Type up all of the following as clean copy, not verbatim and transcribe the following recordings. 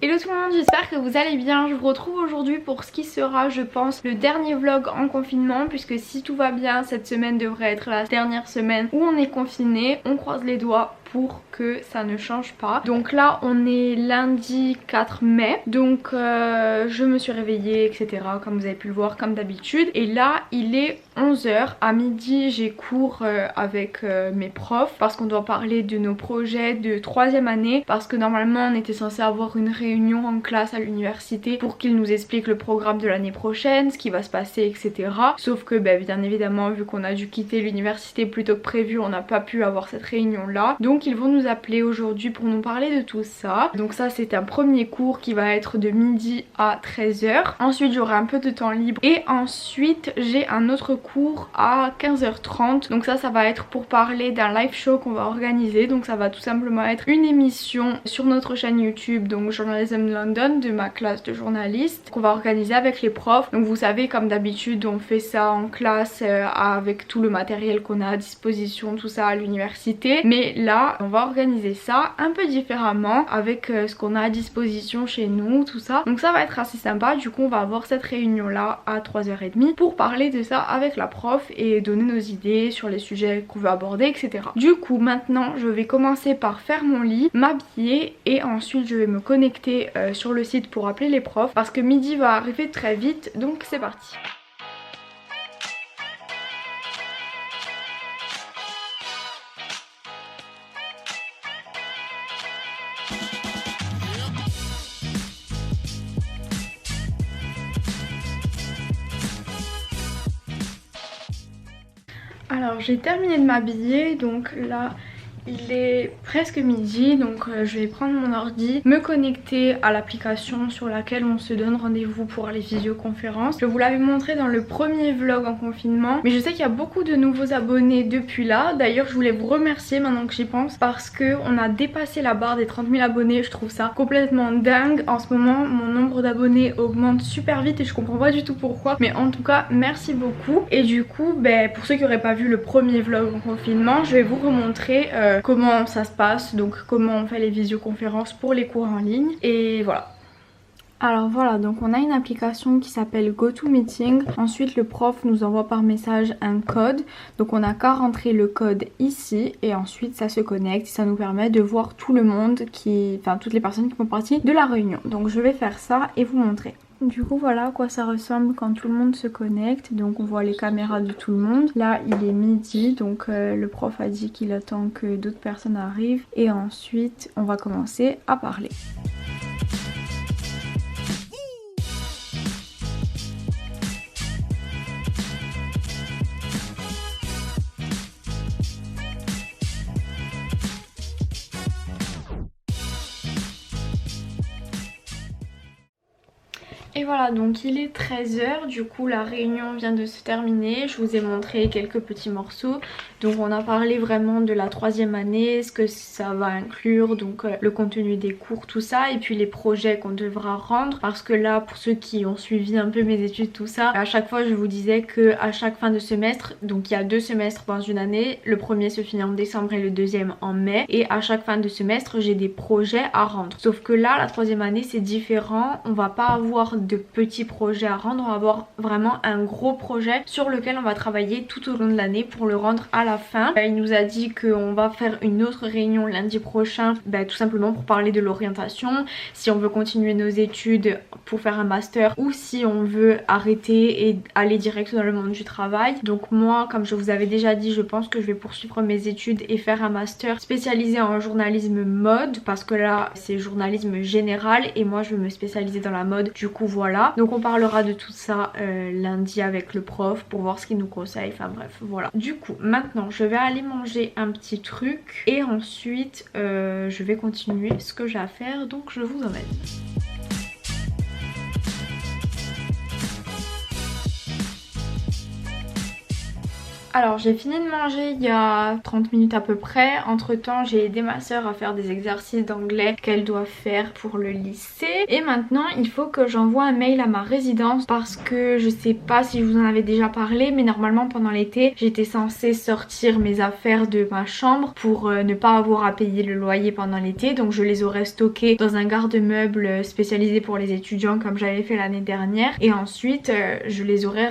Hello tout le monde, j'espère que vous allez bien. Je vous retrouve aujourd'hui pour ce qui sera, je pense, le dernier vlog en confinement, puisque si tout va bien, cette semaine devrait être la dernière semaine où on est confiné. On croise les doigts pour que ça ne change pas. Donc là on est lundi 4 mai, donc je me suis réveillée etc, comme vous avez pu le voir comme d'habitude, et là il est 11 h. À midi j'ai cours avec mes profs parce qu'on doit parler de nos projets de 3e année, parce que normalement on était censé avoir une réunion en classe à l'université pour qu'ils nous expliquent le programme de l'année prochaine, ce qui va se passer etc. Sauf que bien évidemment, vu qu'on a dû quitter l'université plus tôt que prévu, on n'a pas pu avoir cette réunion là. Donc ils vont nous appeler aujourd'hui pour nous parler de tout ça. Donc ça c'est un premier cours qui va être de midi à 13 h. Ensuite j'aurai un peu de temps libre et ensuite j'ai un autre cours à 15 h 30. Donc ça va être pour parler d'un live show qu'on va organiser. Donc ça va tout simplement être une émission sur notre chaîne YouTube, donc Journalism London, de ma classe de journaliste, qu'on va organiser avec les profs. Donc vous savez, comme d'habitude on fait ça en classe avec tout le matériel qu'on a à disposition, tout ça à l'université. Mais là on va organiser ça un peu différemment avec ce qu'on a à disposition chez nous, tout ça. Donc ça va être assez sympa. Du coup on va avoir cette réunion là à 3h30 pour parler de ça avec la prof et donner nos idées sur les sujets qu'on veut aborder etc. Du coup maintenant je vais commencer par faire mon lit, m'habiller et ensuite je vais me connecter sur le site pour appeler les profs parce que midi va arriver très vite. Donc c'est parti. Alors j'ai terminé de m'habiller, donc là il est presque midi, donc je vais prendre mon ordi, me connecter à l'application sur laquelle on se donne rendez-vous pour les visioconférences. Je vous l'avais montré dans le premier vlog en confinement, mais je sais qu'il y a beaucoup de nouveaux abonnés depuis là. D'ailleurs je voulais vous remercier maintenant que j'y pense, parce que on a dépassé la barre des 30 000 abonnés. Je trouve ça complètement dingue. En ce moment mon nombre d'abonnés augmente super vite et je comprends pas du tout pourquoi, mais en tout cas merci beaucoup. Et du coup pour ceux qui n'auraient pas vu le premier vlog en confinement, je vais vous remontrer comment ça se passe, donc comment on fait les visioconférences pour les cours en ligne, et voilà. Alors voilà, donc on a une application qui s'appelle GoToMeeting. Ensuite le prof nous envoie par message un code, donc on n'a qu'à rentrer le code ici et ensuite ça se connecte. Ça nous permet de voir tout le monde toutes les personnes qui font partie de la réunion. Donc je vais faire ça et vous montrer. Du coup voilà à quoi ça ressemble quand tout le monde se connecte. Donc on voit les caméras de tout le monde. Là il est midi, donc le prof a dit qu'il attend que d'autres personnes arrivent et ensuite on va commencer à parler. Et voilà, donc il est 13 h, du coup la réunion vient de se terminer. Je vous ai montré quelques petits morceaux. Donc on a parlé vraiment de la 3e année, ce que ça va inclure, donc le contenu des cours, tout ça, et puis les projets qu'on devra rendre. Parce que là, pour ceux qui ont suivi un peu mes études, tout ça, à chaque fois je vous disais que à chaque fin de semestre, donc il y a 2 semestres dans une année, le premier se finit en décembre et le deuxième en mai, et à chaque fin de semestre j'ai des projets à rendre. Sauf que là, la 3e année c'est différent, on va pas avoir de petits projets à rendre, on va avoir vraiment un gros projet sur lequel on va travailler tout au long de l'année pour le rendre à la fin. Il nous a dit qu'on va faire une autre réunion lundi prochain, tout simplement pour parler de l'orientation, si on veut continuer nos études pour faire un master ou si on veut arrêter et aller direct dans le monde du travail. Donc moi, comme je vous avais déjà dit, je pense que je vais poursuivre mes études et faire un master spécialisé en journalisme mode, parce que là c'est journalisme général et moi je veux me spécialiser dans la mode. Du coup voilà, donc on parlera de tout ça lundi avec le prof pour voir ce qu'il nous conseille, enfin bref voilà. Du coup maintenant je vais aller manger un petit truc et ensuite je vais continuer ce que j'ai à faire, donc je vous emmène. Alors j'ai fini de manger il y a 30 minutes à peu près. Entre temps j'ai aidé ma soeur à faire des exercices d'anglais qu'elle doit faire pour le lycée. Et maintenant il faut que j'envoie un mail à ma résidence parce que je sais pas si je vous en avais déjà parlé, mais normalement pendant l'été j'étais censée sortir mes affaires de ma chambre pour ne pas avoir à payer le loyer pendant l'été. Donc je les aurais stockées dans un garde-meubles spécialisé pour les étudiants comme j'avais fait l'année dernière. Et ensuite je les aurais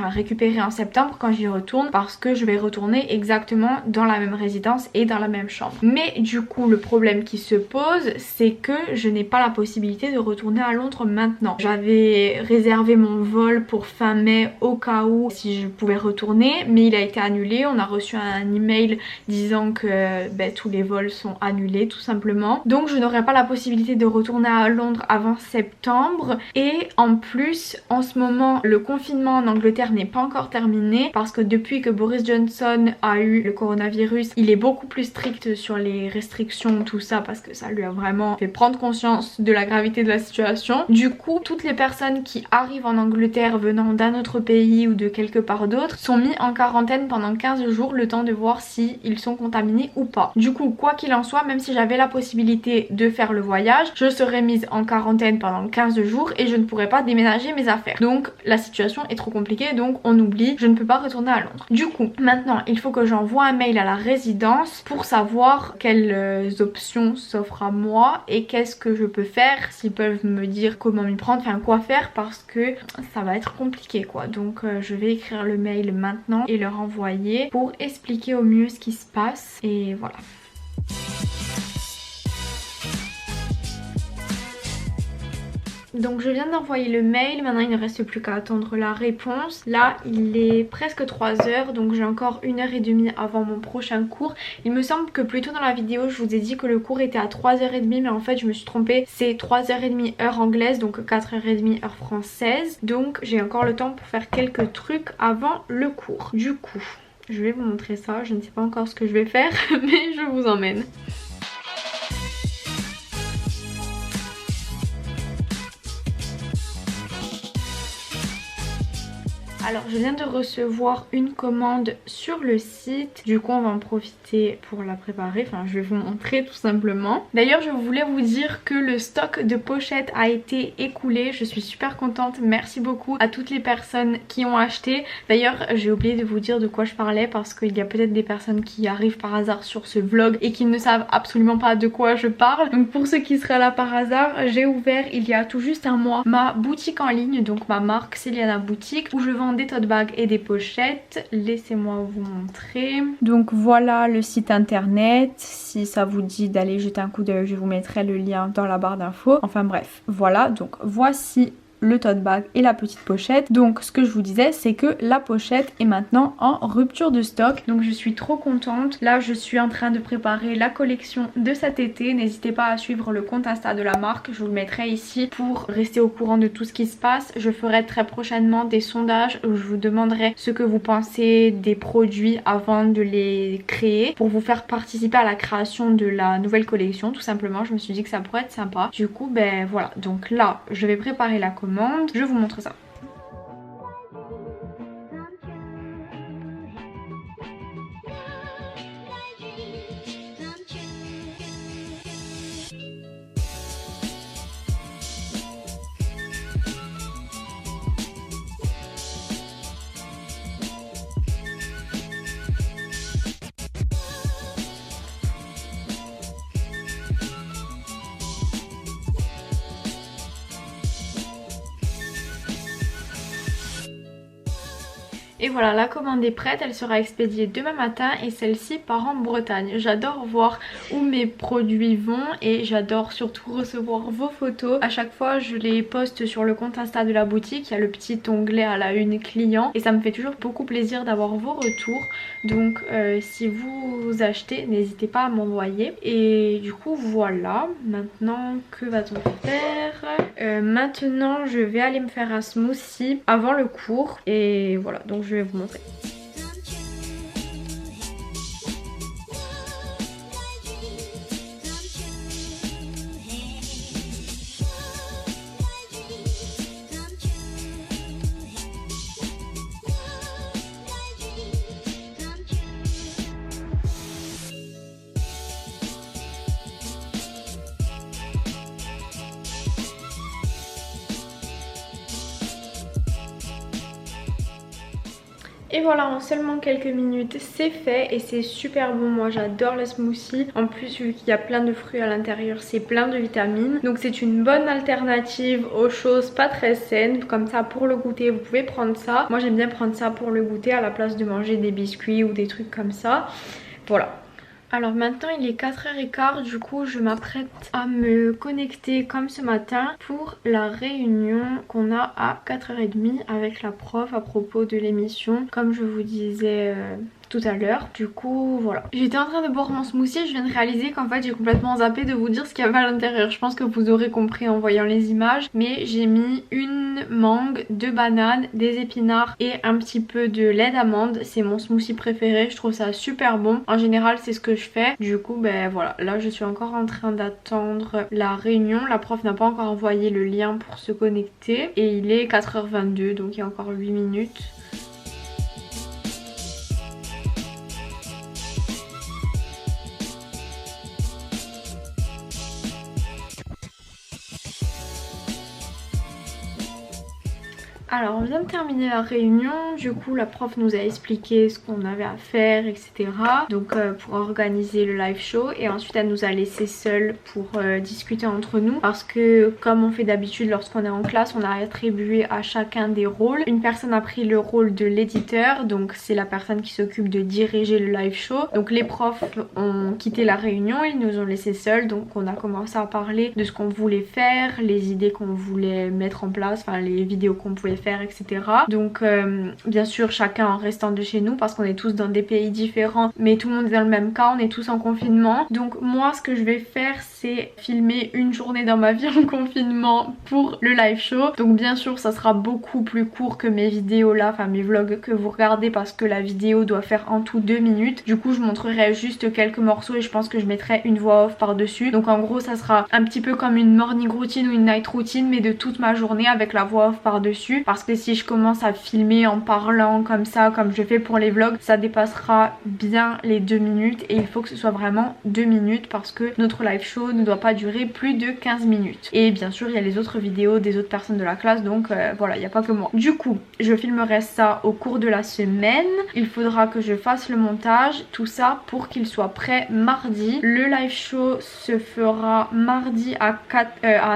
récupérées en septembre quand j'y retourne, parce que je vais retourner exactement dans la même résidence et dans la même chambre. Mais du coup le problème qui se pose, c'est que je n'ai pas la possibilité de retourner à Londres maintenant. J'avais réservé mon vol pour fin mai au cas où si je pouvais retourner, mais il a été annulé. On a reçu un email disant que tous les vols sont annulés tout simplement. Donc je n'aurai pas la possibilité de retourner à Londres avant septembre. Et en plus en ce moment le confinement en Angleterre n'est pas encore terminé, parce que depuis que Boris Johnson a eu le coronavirus, il est beaucoup plus strict sur les restrictions, tout ça, parce que ça lui a vraiment fait prendre conscience de la gravité de la situation. Du coup, toutes les personnes qui arrivent en Angleterre venant d'un autre pays ou de quelque part d'autre sont mis en quarantaine pendant 15 jours, le temps de voir si ils sont contaminés ou pas. Du coup, quoi qu'il en soit, même si j'avais la possibilité de faire le voyage, je serais mise en quarantaine pendant 15 jours et je ne pourrais pas déménager mes affaires. Donc la situation est trop compliquée, donc on oublie, je ne peux pas retourner à Londres. Du coup, maintenant il faut que j'envoie un mail à la résidence pour savoir quelles options s'offrent à moi et qu'est-ce que je peux faire, s'ils peuvent me dire comment m'y prendre, enfin quoi faire, parce que ça va être compliqué quoi. Donc je vais écrire le mail maintenant et leur envoyer pour expliquer au mieux ce qui se passe et voilà. Donc je viens d'envoyer le mail, maintenant il ne reste plus qu'à attendre la réponse. Là il est presque 3 h, donc j'ai encore 1h30 avant mon prochain cours. Il me semble que plus tôt dans la vidéo je vous ai dit que le cours était à 3h30, mais en fait je me suis trompée, c'est 3h30 heure anglaise, donc 4h30 heure française. Donc j'ai encore le temps pour faire quelques trucs avant le cours. Du coup je vais vous montrer ça, je ne sais pas encore ce que je vais faire mais je vous emmène. Alors je viens de recevoir une commande sur le site, du coup on va en profiter pour la préparer, enfin je vais vous montrer tout simplement. D'ailleurs je voulais vous dire que le stock de pochettes a été écoulé, je suis super contente, merci beaucoup à toutes les personnes qui ont acheté. D'ailleurs j'ai oublié de vous dire de quoi je parlais, parce qu'il y a peut-être des personnes qui arrivent par hasard sur ce vlog et qui ne savent absolument pas de quoi je parle. Donc pour ceux qui seraient là par hasard, j'ai ouvert il y a tout juste un mois ma boutique en ligne, donc ma marque Celiana Boutique, où je vends des tote bags et des pochettes. Laissez-moi vous montrer. Donc voilà le site internet, si ça vous dit d'aller jeter un coup d'œil je vous mettrai le lien dans la barre d'infos. Enfin bref, voilà, donc voici le tote bag et la petite pochette. Donc ce que je vous disais, c'est que la pochette est maintenant en rupture de stock, donc je suis trop contente. Là je suis en train de préparer la collection de cet été. N'hésitez pas à suivre le compte Insta de la marque, je vous le mettrai ici pour rester au courant de tout ce qui se passe. Je ferai très prochainement des sondages où je vous demanderai ce que vous pensez des produits avant de les créer, pour vous faire participer à la création de la nouvelle collection. Tout simplement, je me suis dit que ça pourrait être sympa. Du coup voilà, donc là je vais préparer la commande. Je vous montre ça. Et voilà, la commande est prête, elle sera expédiée demain matin et celle-ci part en Bretagne. J'adore voir où mes produits vont et j'adore surtout recevoir vos photos. À chaque fois je les poste sur le compte Insta de la boutique, il y a le petit onglet à la une client et ça me fait toujours beaucoup plaisir d'avoir vos retours. Donc si vous achetez, n'hésitez pas à m'envoyer. Et du coup voilà, maintenant que va-t-on faire? Maintenant je vais aller me faire un smoothie avant le cours et voilà, donc je vais vous montrer. Et voilà, en seulement quelques minutes c'est fait et c'est super bon. Moi j'adore les smoothies. En plus vu qu'il y a plein de fruits à l'intérieur, c'est plein de vitamines. Donc c'est une bonne alternative aux choses pas très saines. Comme ça pour le goûter vous pouvez prendre ça. Moi j'aime bien prendre ça pour le goûter à la place de manger des biscuits ou des trucs comme ça. Voilà. Alors maintenant il est 4h15, du coup je m'apprête à me connecter comme ce matin pour la réunion qu'on a à 4h30 avec la prof à propos de l'émission, comme je vous disais tout à l'heure. Du coup voilà, j'étais en train de boire mon smoothie et je viens de réaliser qu'en fait j'ai complètement zappé de vous dire ce qu'il y avait à l'intérieur. Je pense que vous aurez compris en voyant les images, mais j'ai mis une mangue, 2 bananes, des épinards et un petit peu de lait d'amande. C'est mon smoothie préféré, je trouve ça super bon. En général c'est ce que je fais. Du coup ben voilà, là je suis encore en train d'attendre la réunion. La prof n'a pas encore envoyé le lien pour se connecter et il est 4h22, donc il y a encore 8 minutes. Alors on vient de terminer la réunion, du coup la prof nous a expliqué ce qu'on avait à faire, etc. Donc pour organiser le live show, et ensuite elle nous a laissé seuls pour discuter entre nous, parce que comme on fait d'habitude lorsqu'on est en classe, on a attribué à chacun des rôles. Une personne a pris le rôle de l'éditeur, donc c'est la personne qui s'occupe de diriger le live show. Donc les profs ont quitté la réunion, ils nous ont laissés seuls, donc on a commencé à parler de ce qu'on voulait faire, les idées qu'on voulait mettre en place, enfin les vidéos qu'on pouvait faire, etc. Donc bien sûr chacun en restant de chez nous parce qu'on est tous dans des pays différents, mais tout le monde est dans le même cas, on est tous en confinement. Donc moi ce que je vais faire c'est filmer une journée dans ma vie en confinement pour le live show. Donc bien sûr ça sera beaucoup plus court que mes vidéos là, enfin mes vlogs que vous regardez, parce que la vidéo doit faire en tout 2 minutes. Du coup je montrerai juste quelques morceaux et je pense que je mettrai une voix off par dessus. Donc en gros ça sera un petit peu comme une morning routine ou une night routine, mais de toute ma journée avec la voix off par dessus, parce que si je commence à filmer en parlant comme ça, comme je fais pour les vlogs, ça dépassera bien les 2 minutes et il faut que ce soit vraiment 2 minutes parce que notre live show ne doit pas durer plus de 15 minutes. Et bien sûr il y a les autres vidéos des autres personnes de la classe, donc voilà, il n'y a pas que moi. Du coup je filmerai ça au cours de la semaine. Il faudra que je fasse le montage, tout ça pour qu'il soit prêt mardi. Le live show se fera mardi à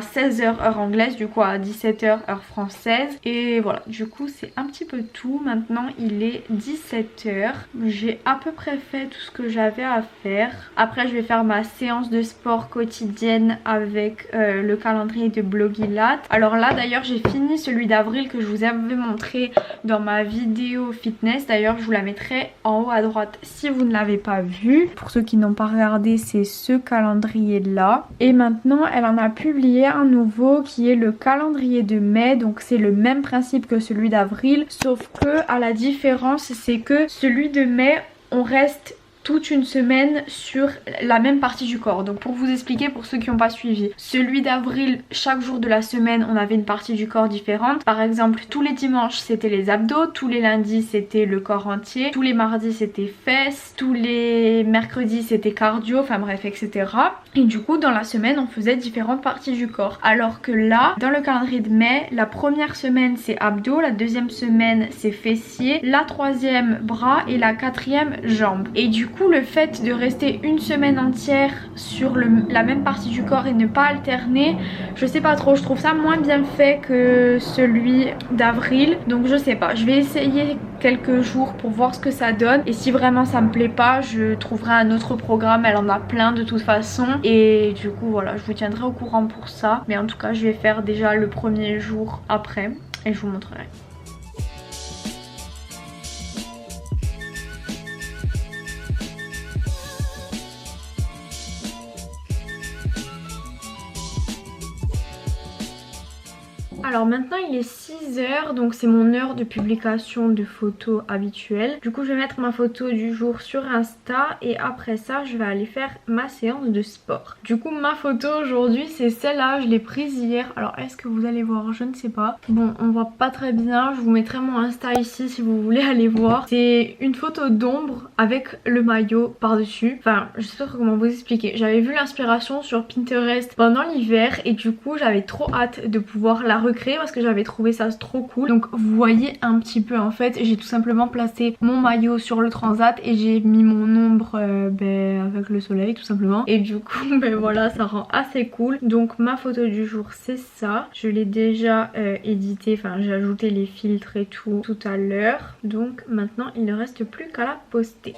16h heure anglaise, du coup à 17h heure française. Et voilà, du coup c'est un petit peu tout. Maintenant il est 17h, j'ai à peu près fait tout ce que j'avais à faire. Après je vais faire ma séance de sport quotidienne avec le calendrier de Blogilat. Alors là d'ailleurs j'ai fini celui d'avril que je vous avais montré dans ma vidéo fitness. D'ailleurs je vous la mettrai en haut à droite si vous ne l'avez pas vu. Pour ceux qui n'ont pas regardé, c'est ce calendrier là. Et maintenant elle en a publié un nouveau qui est le calendrier de mai. Donc c'est le même principe que celui d'avril, sauf que à la différence c'est que celui de mai on reste toute une semaine sur la même partie du corps. Donc pour vous expliquer, pour ceux qui n'ont pas suivi, celui d'avril, chaque jour de la semaine on avait une partie du corps différente. Par exemple tous les dimanches c'était les abdos, tous les lundis c'était le corps entier, tous les mardis c'était fesses, tous les mercredis c'était cardio, enfin bref, etc. Et du coup dans la semaine on faisait différentes parties du corps. Alors que là dans le calendrier de mai, la première semaine c'est abdos, la deuxième semaine c'est fessiers, la troisième bras et la quatrième jambes. Et du coup le fait de rester une semaine entière sur la même partie du corps et ne pas alterner, je sais pas trop, je trouve ça moins bien fait que celui d'avril. Donc je sais pas, je vais essayer quelques jours pour voir ce que ça donne, et si vraiment ça me plaît pas je trouverai un autre programme. Elle en a plein de toute façon, et du coup voilà, je vous tiendrai au courant pour ça. Mais en tout cas je vais faire déjà le premier jour après et je vous montrerai. Alors maintenant il est 6h, donc c'est mon heure de publication de photos habituelle. Du coup je vais mettre ma photo du jour sur Insta et après ça je vais aller faire ma séance de sport. Du coup ma photo aujourd'hui c'est celle-là, je l'ai prise hier. Alors est-ce que vous allez voir? Je ne sais pas. Bon, on voit pas très bien, je vous mettrai mon Insta ici si vous voulez aller voir. C'est une photo d'ombre avec le maillot par dessus. Enfin je sais pas trop comment vous expliquer. J'avais vu l'inspiration sur Pinterest pendant l'hiver et du coup j'avais trop hâte de pouvoir la recréer parce que j'avais trouvé ça place trop cool. Donc vous voyez un petit peu en fait, j'ai tout simplement placé mon maillot sur le transat et j'ai mis mon ombre avec le soleil tout simplement. Et du coup voilà, ça rend assez cool. Donc ma photo du jour c'est ça. Je l'ai déjà édité, enfin j'ai ajouté les filtres et tout à l'heure. Donc maintenant il ne reste plus qu'à la poster.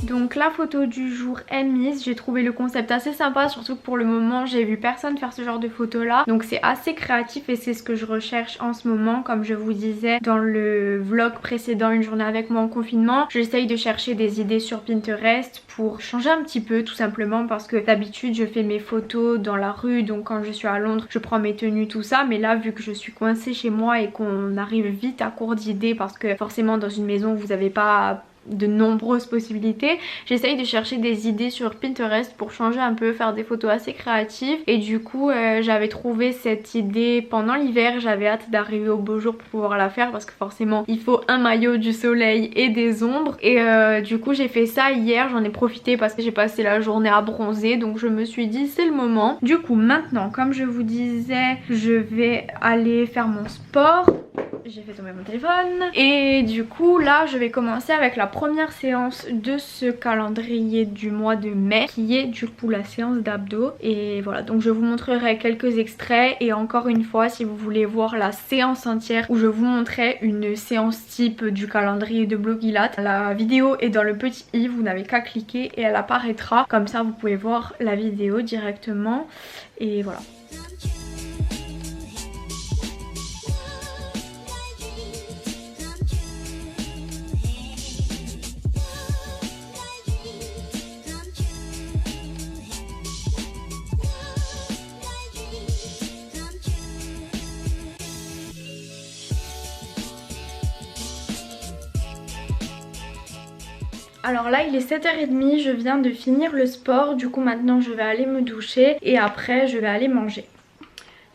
Donc la photo du jour est mise, j'ai trouvé le concept assez sympa, surtout que pour le moment j'ai vu personne faire ce genre de photos là. Donc c'est assez créatif et c'est ce que je recherche en ce moment. Comme je vous disais dans le vlog précédent, une journée avec moi en confinement, j'essaye de chercher des idées sur Pinterest pour changer un petit peu tout simplement, parce que d'habitude je fais mes photos dans la rue, donc quand je suis à Londres je prends mes tenues tout ça, mais là vu que je suis coincée chez moi et qu'on arrive vite à court d'idées parce que forcément dans une maison vous n'avez pas de nombreuses possibilités, j'essaye de chercher des idées sur Pinterest pour changer un peu, faire des photos assez créatives. Et du coup j'avais trouvé cette idée pendant l'hiver, j'avais hâte d'arriver au beau jour pour pouvoir la faire parce que forcément il faut un maillot, du soleil et des ombres. Et du coup j'ai fait ça hier, j'en ai profité parce que j'ai passé la journée à bronzer, donc je me suis dit c'est le moment. Du coup maintenant, comme je vous disais, je vais aller faire mon sport. J'ai fait tomber mon téléphone et du coup là je vais commencer avec la première séance de ce calendrier du mois de mai, qui est du coup la séance d'abdos. Et voilà, donc je vous montrerai quelques extraits et encore une fois si vous voulez voir la séance entière où je vous montrerai une séance type du calendrier de Blogilat, la vidéo est dans le petit i, vous n'avez qu'à cliquer et elle apparaîtra, comme ça vous pouvez voir la vidéo directement. Et voilà. Alors là il est 7h30, je viens de finir le sport, du coup maintenant je vais aller me doucher et après je vais aller manger.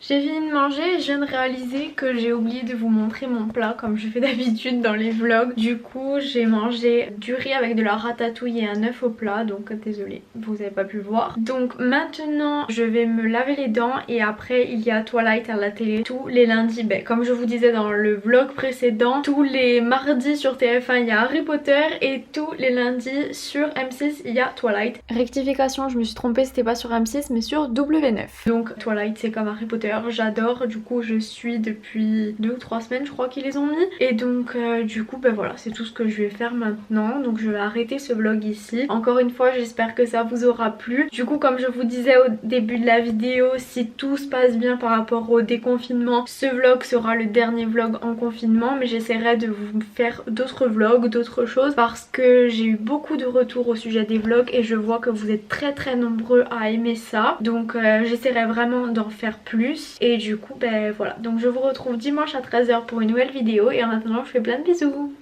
J'ai fini de manger et je viens de réaliser que j'ai oublié de vous montrer mon plat comme je fais d'habitude dans les vlogs. Du coup j'ai mangé du riz avec de la ratatouille et un œuf au plat, donc désolée vous n'avez pas pu voir. Donc maintenant je vais me laver les dents et après il y a Twilight à la télé tous les lundis. Comme je vous disais dans le vlog précédent, tous les mardis sur TF1 il y a Harry Potter et tous les lundis sur M6 il y a Twilight. Rectification, je me suis trompée, c'était pas sur M6 mais sur W9. Donc Twilight c'est comme Harry Potter, j'adore, du coup je suis depuis 2 ou 3 semaines je crois qu'ils les ont mis. Et donc du coup voilà, c'est tout ce que je vais faire maintenant. Donc je vais arrêter ce vlog ici. Encore une fois j'espère que ça vous aura plu. Du coup comme je vous disais au début de la vidéo, si tout se passe bien par rapport au déconfinement, ce vlog sera le dernier vlog en confinement. Mais j'essaierai de vous faire d'autres vlogs, d'autres choses, parce que j'ai eu beaucoup de retours au sujet des vlogs et je vois que vous êtes très nombreux à aimer ça. Donc j'essaierai vraiment d'en faire plus. Et du coup voilà, donc je vous retrouve dimanche à 13h pour une nouvelle vidéo et en attendant je fais plein de bisous.